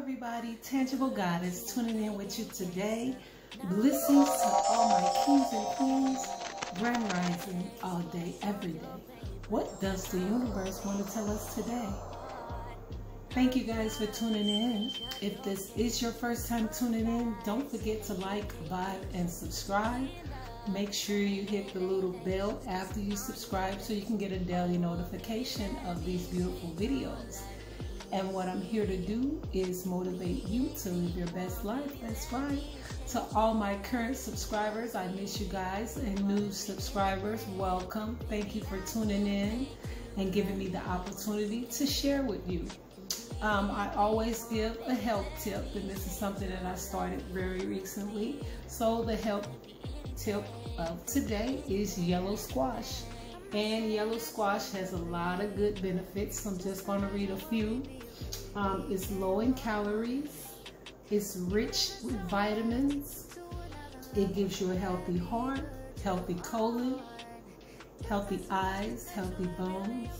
everybody, Tangible Goddess tuning in with you today. Blessings to all my kings and queens, grand rising all day, every day. What does the universe want to tell us today? Thank you guys for tuning in. If this is your first time tuning in, don't forget to like, vibe, and subscribe. Make sure you hit the little bell after you subscribe so you can get a daily notification of these beautiful videos. And what I'm here to do is motivate you to live your best life. That's right. To all my current subscribers, I miss you guys, and new subscribers, welcome. Thank you for tuning in and giving me the opportunity to share with you. I always give a health tip, and this is something that I started very recently. So the health tip of today is yellow squash. And yellow squash has a lot of good benefits. I'm just going to read a few. It's low in calories. It's rich with vitamins. It gives you a healthy heart, healthy colon, healthy eyes, healthy bones.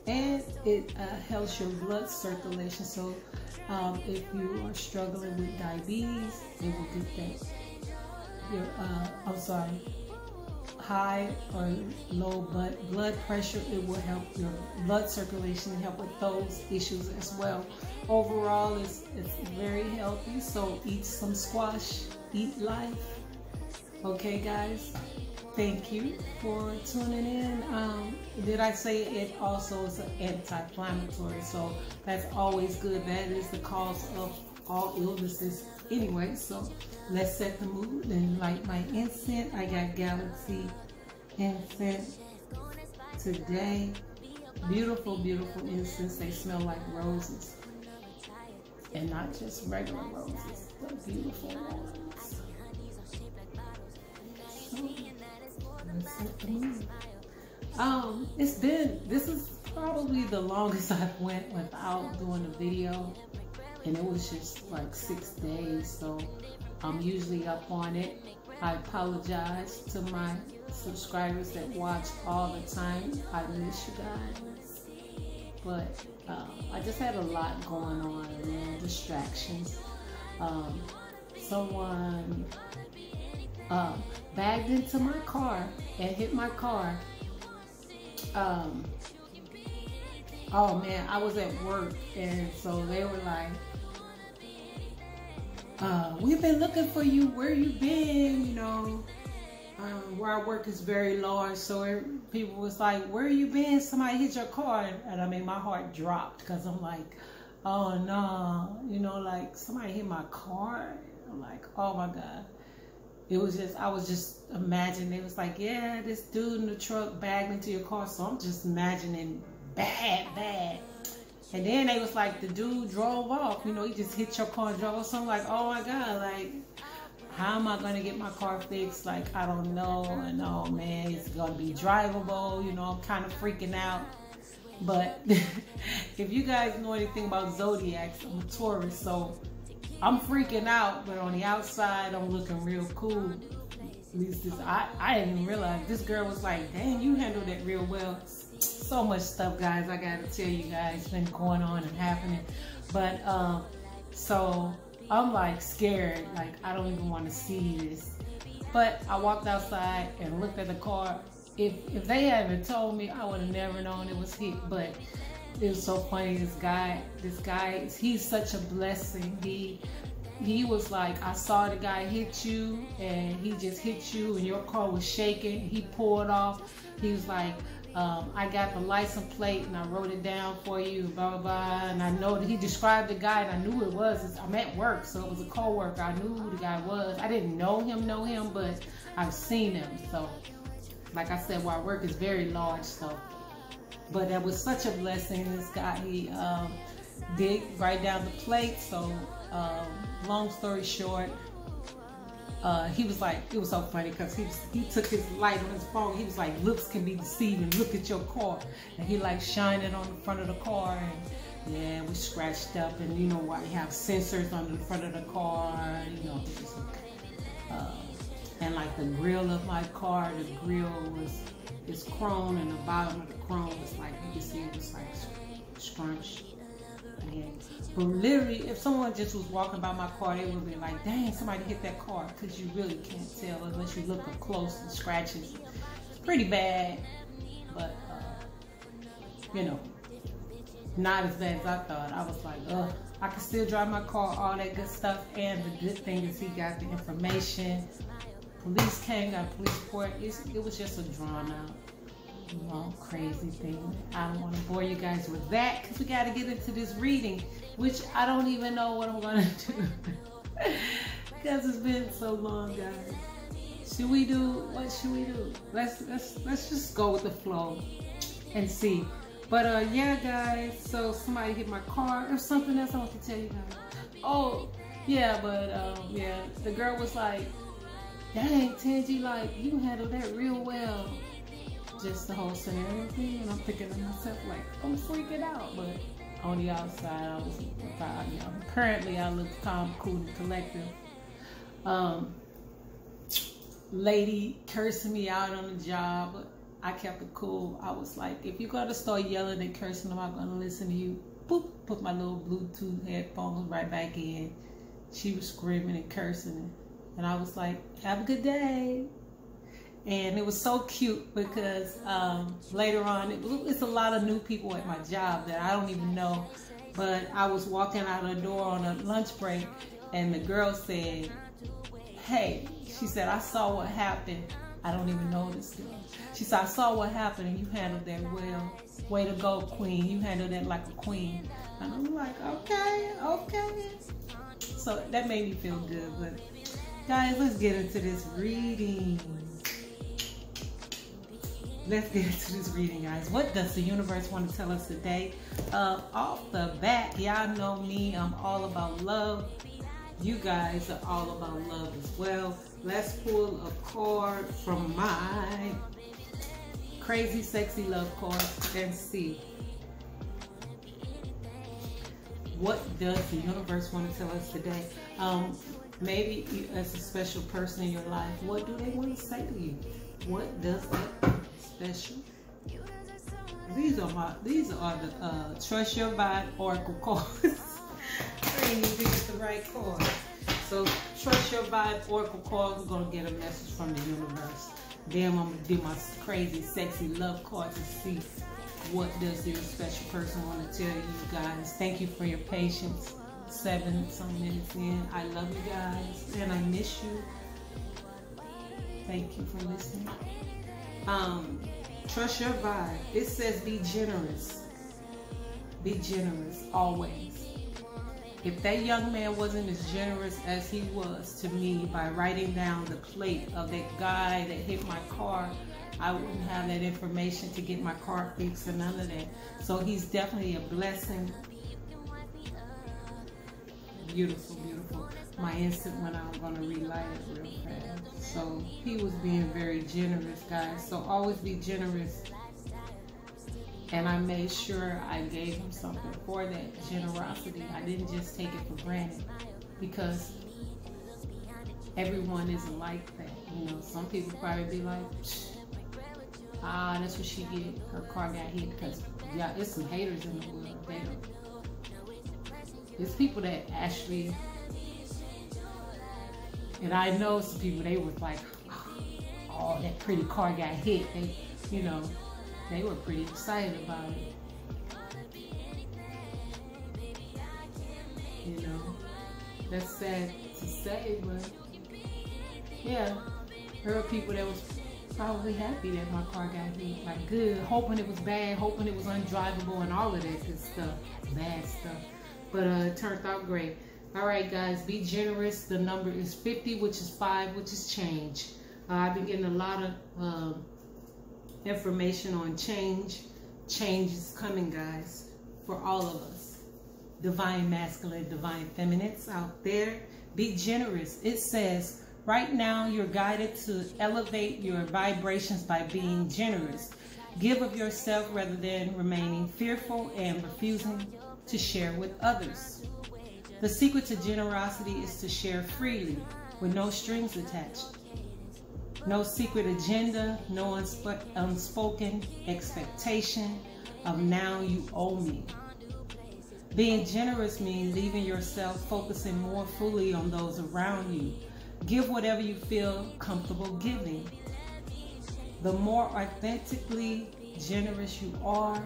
And it helps your blood circulation. So if you are struggling with diabetes, it will get that. High or low blood pressure, it will help your blood circulation and help with those issues as well. Overall, it's very healthy, so eat some squash, eat life. Okay guys, thank you for tuning in. Did I say it also is an anti-inflammatory, so that's always good. That is the cause of all illnesses anyway. So let's set the mood and light my incense. I got Galaxy incense today. Beautiful, beautiful incense. They smell like roses, and not just regular roses, but beautiful ones. So let's set the mood. This is probably the longest I've went without doing a video. And it was just like 6 days, so I'm usually up on it. I apologize to my subscribers that watch all the time. I miss you guys. But I just had a lot going on, man, distractions. Someone bagged into my car and hit my car. Oh man, I was at work, and so they were like, we've been looking for you, where you been, you know. Where I work is very large, so people was like, where you been, somebody hit your car. And I mean, my heart dropped, because I'm like, oh no, you know, like somebody hit my car. I'm like, oh my God. It was just, I was just imagining, it was like, yeah, this dude in the truck bagged into your car. So I'm just imagining bad. And then they was like, the dude drove off, you know, he just hit your car and drove off. So I'm like, oh my God, like, how am I gonna get my car fixed? Like, I don't know. And oh man, it's gonna be drivable, you know, I'm kind of freaking out. But if you guys know anything about zodiacs, I'm a Taurus, so I'm freaking out, but on the outside, I'm looking real cool. At least I didn't even realize. This girl was like, dang, you handled it real well. So much stuff, guys, I gotta tell you guys, been going on and happening. But so I'm like scared, like I don't even want to see this. But I walked outside and looked at the car. If they hadn't told me, I would have never known it was hit. But it was so funny. This guy, he's such a blessing. He was like, I saw the guy hit you, and he just hit you, and your car was shaking. He pulled off. He was like, I got the license plate and I wrote it down for you, blah, blah, blah. And I know that he described the guy, and I knew it was. I'm at work, so it was a co-worker. I knew who the guy was. I didn't know him, but I've seen him. So, like I said, where I work is very large, so. But that was such a blessing. This guy, he did write down the plate. So, long story short, he was like, it was so funny because he took his light on his phone. He was like, looks can be deceiving. Look at your car. And he like shined it on the front of the car. And yeah, we scratched up. And you know why you have sensors on the front of the car, you know. And like the grill of my car, the grill is chrome, and the bottom of the chrome was like, you can see it was like scrunched. again. But literally, if someone just was walking by my car, they would be like, dang, somebody hit that car, because you really can't tell unless you look up close. And scratches, it's pretty bad, but you know, not as bad as I thought. I was like, ugh, I can still drive my car, all that good stuff. And the good thing is he got the information. Police came, got a police report. It was just a drawn out, long, crazy thing. I don't want to bore you guys with that, because we got to get into this reading, which I don't even know what I'm going to do because it's been so long, guys. Should we do, what should we do? Let's just go with the flow and see. But yeah, guys, so somebody hit my car. There's something else I want to tell you guys. Oh, yeah, but yeah, the girl was like, dang, Tangie, like, you handled that real well. Just the whole scenario thing, and I'm thinking to myself, like, I'm freaking out. But on the outside, I was, you know, currently I look calm, cool, and collective. Lady cursing me out on the job. I kept it cool. I was like, if you're gonna start yelling and cursing, I'm not gonna listen to you. Boop, put my little Bluetooth headphones right back in. She was screaming and cursing, and I was like, have a good day. And it was so cute because later on, it's a lot of new people at my job that I don't even know. But I was walking out of the door on a lunch break, and the girl said, hey, she said, I saw what happened. I don't even know this girl. She said, I saw what happened and you handled that well. Way to go, queen. You handled that like a queen. And I'm like, okay, okay. So that made me feel good. But guys, let's get into this reading. Let's get into this reading, guys. What does the universe want to tell us today? Off the bat, y'all know me. I'm all about love. You guys are all about love as well. Let's pull a card from my crazy, sexy love card and see what does the universe want to tell us today. Maybe you, as a special person in your life, what do they want to say to you? What does that special? These are the Trust Your Vibe Oracle cards. I ain't even get the right card. So Trust Your Vibe Oracle cards. We're gonna get a message from the universe. Then I'm gonna do my crazy, sexy love card to see what does your special person want to tell you guys. Thank you for your patience. 7-some minutes in. I love you guys and I miss you. Thank you for listening. Trust your vibe. It says be generous. Be generous always. If that young man wasn't as generous as he was to me by writing down the plate of that guy that hit my car, I wouldn't have that information to get my car fixed and none of that. So he's definitely a blessing. Beautiful, beautiful. My instant went out, I'm going to relight it real fast. So he was being very generous, guys. So always be generous. And I made sure I gave him something for that generosity. I didn't just take it for granted because everyone isn't like that. You know, some people probably be like, that's what she did. Her car got hit because, yeah, it's some haters in the world. They don't. There's people that actually, and I know some people, they was like, oh, that pretty car got hit. They, you know, they were pretty excited about it. You know, that's sad to say, but yeah, there were people that was probably happy that my car got hit. Like, good, hoping it was bad, hoping it was undrivable and all of that good stuff, bad stuff. But it turned out great. All right, guys, be generous. The number is 50, which is 5, which is change. I've been getting a lot of information on change. Change is coming, guys, for all of us. Divine masculine, divine feminines out there. Be generous. It says, right now you're guided to elevate your vibrations by being generous. Give of yourself rather than remaining fearful and refusing to share with others. The secret to generosity is to share freely with no strings attached. No secret agenda, no unspoken expectation of now you owe me. Being generous means leaving yourself focusing more fully on those around you. Give whatever you feel comfortable giving. The more authentically generous you are,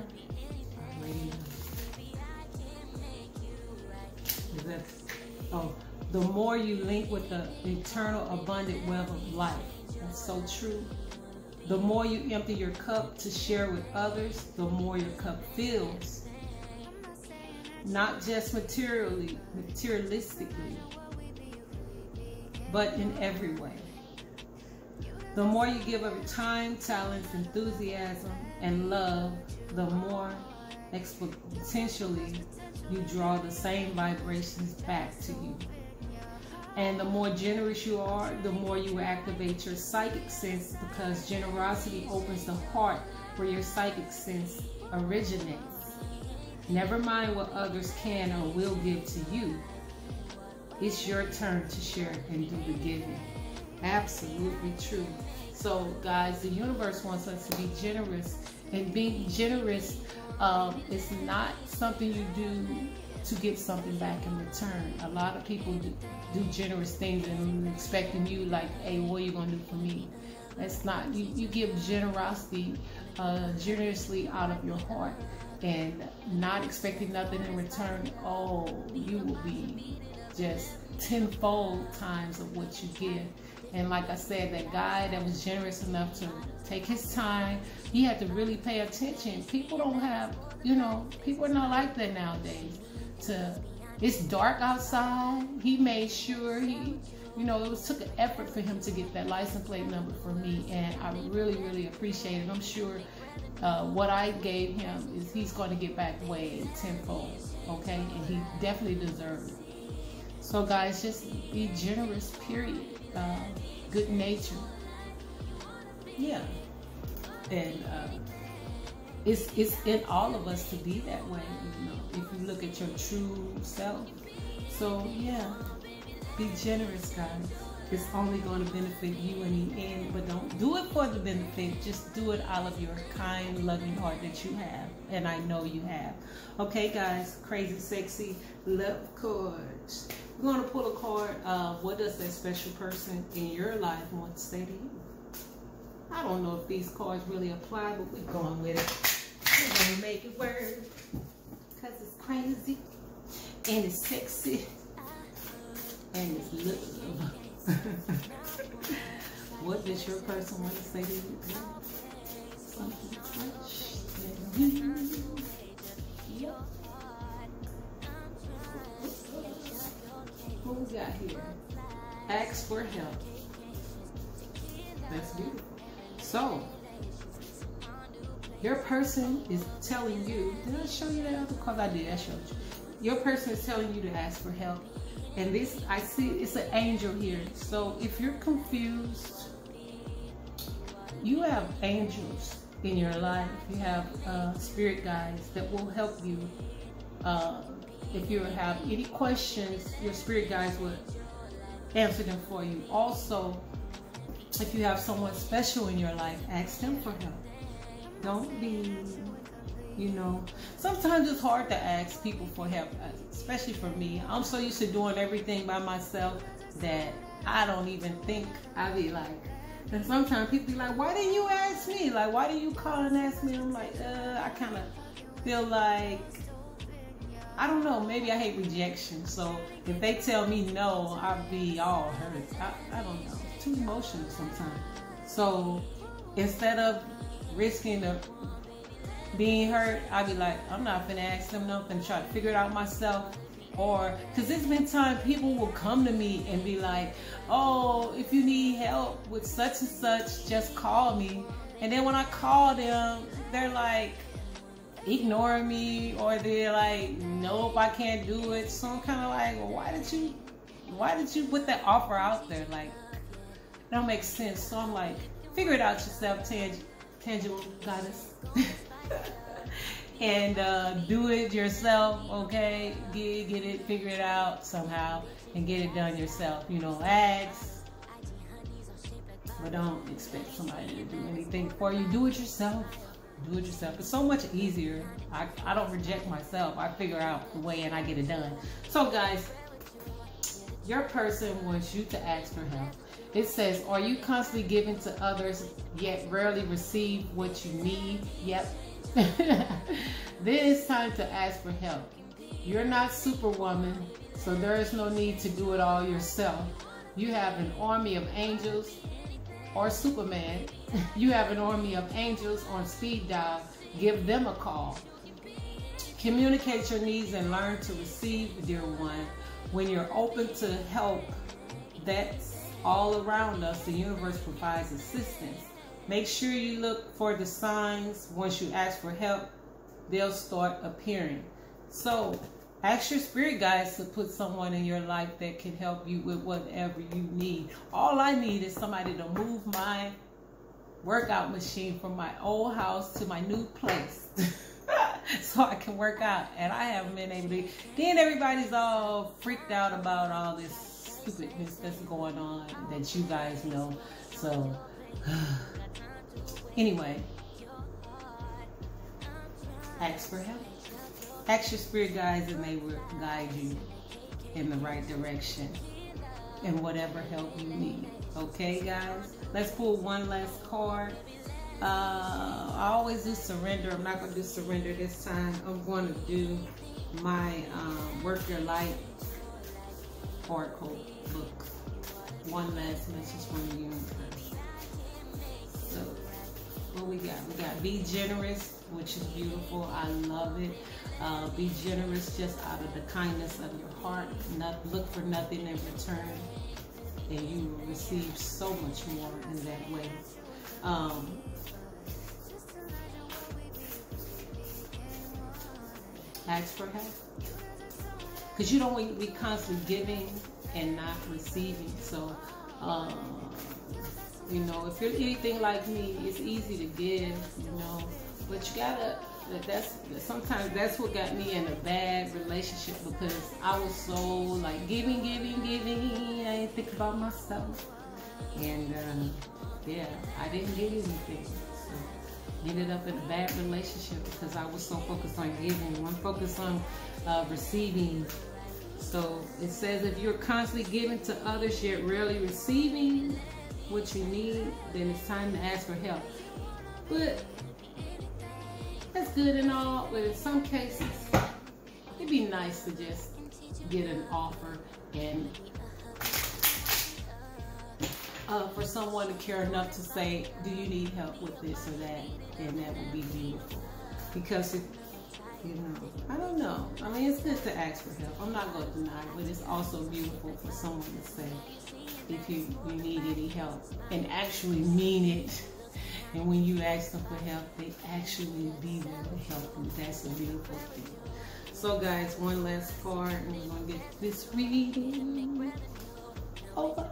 the more you link with the eternal abundant well of life. That's so true. The more you empty your cup to share with others, the more your cup fills. Not just materialistically, but in every way. The more you give of your time, talents, enthusiasm, and love, the more exponentially you draw the same vibrations back to you. And the more generous you are, the more you activate your psychic sense, because generosity opens the heart where your psychic sense originates. Never mind what others can or will give to you. It's your turn to share and do the giving. Absolutely true. So guys, the universe wants us to be generous, and being generous is not something you do to get something back in return. A lot of people do generous things and expecting you like, hey, what are you gonna do for me? That's not, you give generosity generously out of your heart and not expecting nothing in return. Oh, you will be just tenfold times of what you give. And like I said, that guy that was generous enough to take his time, he had to really pay attention. People don't have, people are not like that nowadays. It's dark outside. He made sure it took an effort for him to get that license plate number for me, and I really, really appreciate it. I'm sure what I gave him is he's going to get back way tenfold, okay? And he definitely deserves it. So guys, just be generous, period. Good nature. Yeah. And it's in all of us to be that way, if you look at your true self. So yeah, be generous, guys. It's only going to benefit you in the end, but don't do it for the benefit. Just do it out of your kind, loving heart that you have, and I know you have. Okay, guys, crazy, sexy love cards. We're going to pull a card of what does that special person in your life want to say to you. I don't know if these cards really apply, but we're going with it. We're going to make it work because it's crazy and it's sexy and it's love. What does your person want to say to you? Something fresh and new. Yep. What we got here? Ask for help. That's beautiful. So, your person is telling you, did I show you that other card? I did, I showed you. Your person is telling you to ask for help. And this, I see, it's an angel here. So if you're confused, you have angels in your life. You have spirit guides that will help you. If you have any questions, your spirit guides will answer them for you. Also, if you have someone special in your life, ask them for help. Don't be, sometimes it's hard to ask people for help, especially for me. I'm so used to doing everything by myself that I don't even think. I be like, and sometimes people be like, why didn't you ask me? Like, why didn't you call and ask me? I'm like, I kind of feel like, I don't know, maybe I hate rejection. So if they tell me no, I'll be all hurt. I don't know. It's too emotional sometimes. So instead of risking being hurt, I'd be like, I'm not finna ask them nothing, try to figure it out myself. Or, because there's been time people will come to me and be like, oh, if you need help with such and such, just call me. And then when I call them, they're like ignoring me, or they're like, nope, I can't do it. So I'm kind of like, well, why did you put that offer out there? Like, that don't make sense. So I'm like, figure it out yourself, tangible goddess. And do it yourself, okay? Get it, figure it out somehow, and get it done yourself. Ask, but don't expect somebody to do anything for you. Do it yourself. Do it yourself. It's so much easier. I don't reject myself. I figure out the way and I get it done. So guys, your person wants you to ask for help. It says, are you constantly giving to others yet rarely receive what you need? Yep. Then it's time to ask for help. You're not Superwoman, so there is no need to do it all yourself. You have an army of angels, or Superman. You have an army of angels on speed dial. Give them a call. Communicate your needs and learn to receive, dear one. When you're open to help, that's all around us. The universe provides assistance. Make sure you look for the signs. Once you ask for help, they'll start appearing. So ask your spirit guides to put someone in your life that can help you with whatever you need. All I need is somebody to move my workout machine from my old house to my new place so I can work out. And I haven't been able to. Then everybody's all freaked out about all this stupidness that's going on that you guys know. So anyway, ask for help. Ask your spirit guides and they will guide you in the right direction and whatever help you need. Okay, guys? Let's pull one last card. I always do surrender. I'm not going to do surrender this time. I'm going to do my Work Your Light Oracle book. One last message from the universe. So, what we got? We got be generous, which is beautiful. I love it. Be generous just out of the kindness of your heart. Look for nothing in return, and you will receive so much more in that way. Ask for help, because you don't want to be constantly giving and not receiving. So, you know, if you're anything like me, it's easy to give, you know, but you gotta. Sometimes that's what got me in a bad relationship, because I was so like giving. I didn't think about myself, and yeah, I didn't get anything. So ended up in a bad relationship because I was so focused on giving, one focused on receiving. So it says if you're constantly giving to others yet rarely receiving what you need, then it's time to ask for help. But that's good and all, but in some cases, it'd be nice to just get an offer and for someone to care enough to say, do you need help with this or that? And that would be beautiful. Because, you know, I don't know. I mean, it's good to ask for help. I'm not going to deny it, but it's also beautiful for someone to say, if you need any help, and actually mean it. And when you ask them for help, they actually be there to help you. That's a beautiful thing. So guys, one last card, and we're going to get this reading over.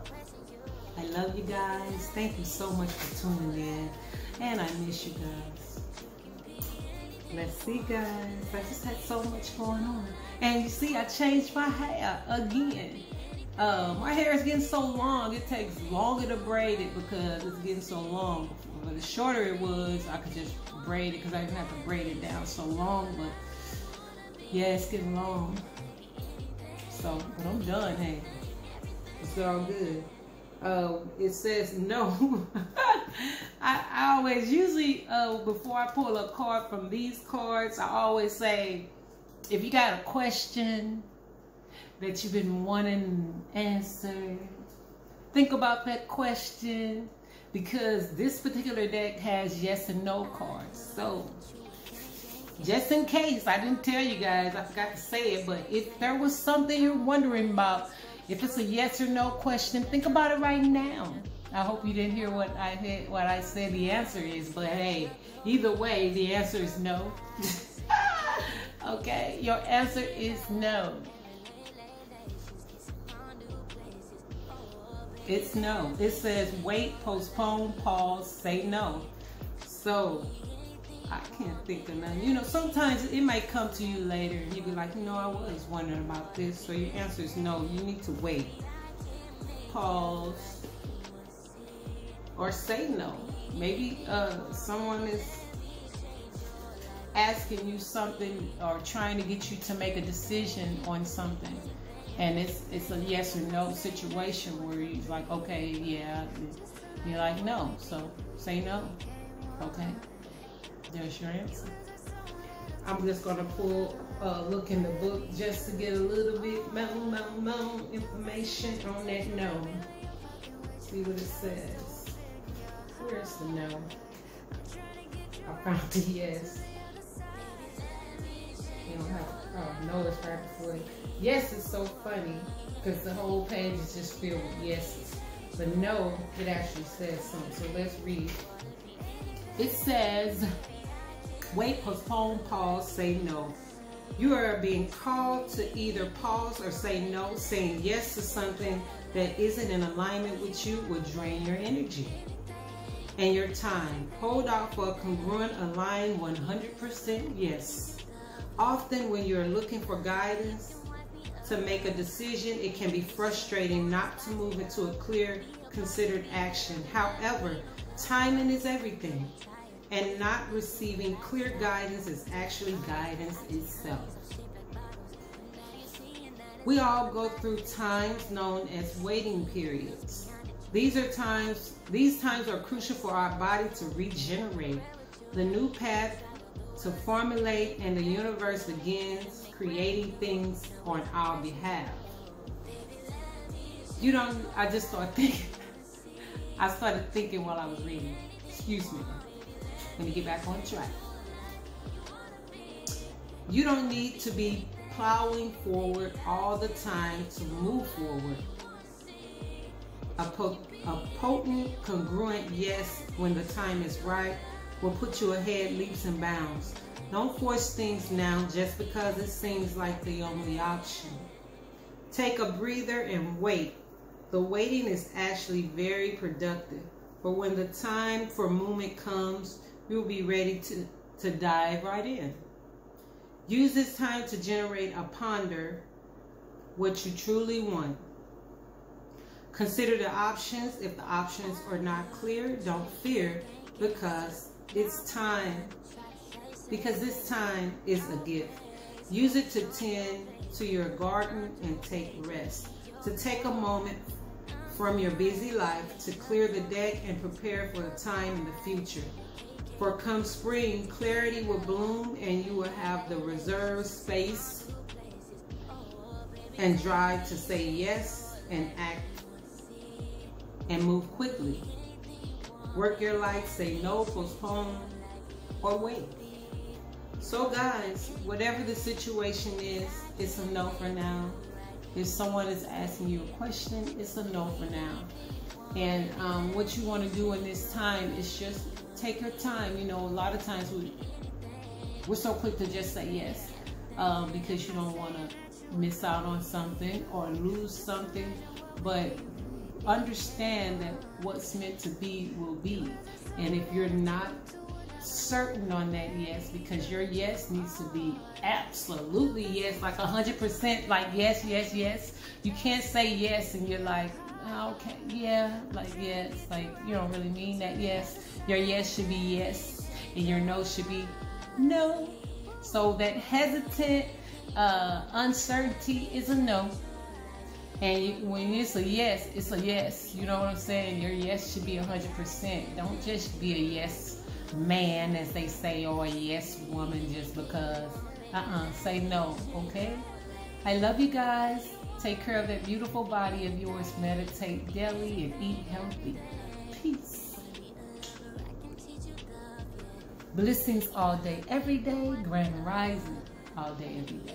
I love you guys. Thank you so much for tuning in. And I miss you guys. Let's see, guys. I just had so much going on. And you see, I changed my hair again. My hair is getting so long, it takes longer to braid it because it's getting so long. But the shorter it was, I could just braid it because I didn't have to braid it down so long. But yeah, it's getting long. So, but I'm done, hey. It's all good. It says no. I always, usually before I pull a card from these cards, I always say, if you got a question that you've been wanting answered, think about that question, because this particular deck has yes and no cards. So just in case, I didn't tell you guys, I forgot to say it, but if there was something you're wondering about, if it's a yes or no question, think about it right now. I hope you didn't hear what I said the answer is, but hey, either way, the answer is no. Okay, your answer is no. It's no. It says wait, postpone, pause, say no. So I can't think of nothing. You know, sometimes it might come to you later and you be like, you know, I was wondering about this. So your answer is no. You need to wait, pause, or say no. Maybe someone is asking you something or trying to get you to make a decision on something, and it's a yes or no situation where you're like, okay, yeah, you're like, no, so say no. Okay, there's your answer. I'm just gonna pull look in the book just to get a little bit more information on that no. See what it says. Where's the no? I found the yes. You don't have no is right before it. Yes is so funny because the whole page is just filled with yeses. But no, it actually says something. So let's read. It says, wait, postpone, pause, say no. You are being called to either pause or say no. Saying yes to something that isn't in alignment with you will drain your energy and your time. Hold out for a congruent, aligned 100% yes. Often when you're looking for guidance to make a decision, it can be frustrating not to move into a clear, considered action. However, timing is everything, and not receiving clear guidance is actually guidance itself. We all go through times known as waiting periods. These times are crucial for our body to regenerate, the new path to formulate, and the universe begins creating things on our behalf. I just started thinking, I started thinking while I was reading. Excuse me. Let me get back on track. You don't need to be plowing forward all the time to move forward. A potent, congruent yes when the time is right will put you ahead leaps and bounds. Don't force things now just because it seems like the only option. Take a breather and wait. The waiting is actually very productive, but when the time for movement comes, you'll be ready to dive right in. Use this time to generate or ponder what you truly want. Consider the options. If the options are not clear, don't fear, because it's time. Because this time is a gift. Use it to tend to your garden and take rest. To take a moment from your busy life to clear the deck and prepare for a time in the future. For come spring, clarity will bloom and you will have the reserved space and drive to say yes and act and move quickly. Work your life, say no, postpone, or wait. So guys, whatever the situation is, it's a no for now. If someone is asking you a question, it's a no for now. And what you want to do in this time is just take your time. You know, a lot of times we're so quick to just say yes because you don't want to miss out on something or lose something. But understand that what's meant to be will be. And if you're not certain on that yes, because your yes needs to be absolutely yes, like 100%, like yes, yes, yes. You can't say yes and you're like, oh, okay, yeah, like yes, like you don't really mean that yes. Your yes should be yes and your no should be no. So that hesitant uncertainty is a no. And when it's a yes, it's a yes. You know what I'm saying? Your yes should be 100%. Don't just be a yes man, as they say, or a yes woman just because. Say no, okay? I love you guys. Take care of that beautiful body of yours. Meditate daily and eat healthy. Peace. Blessings all day, every day. Grand rising all day, every day.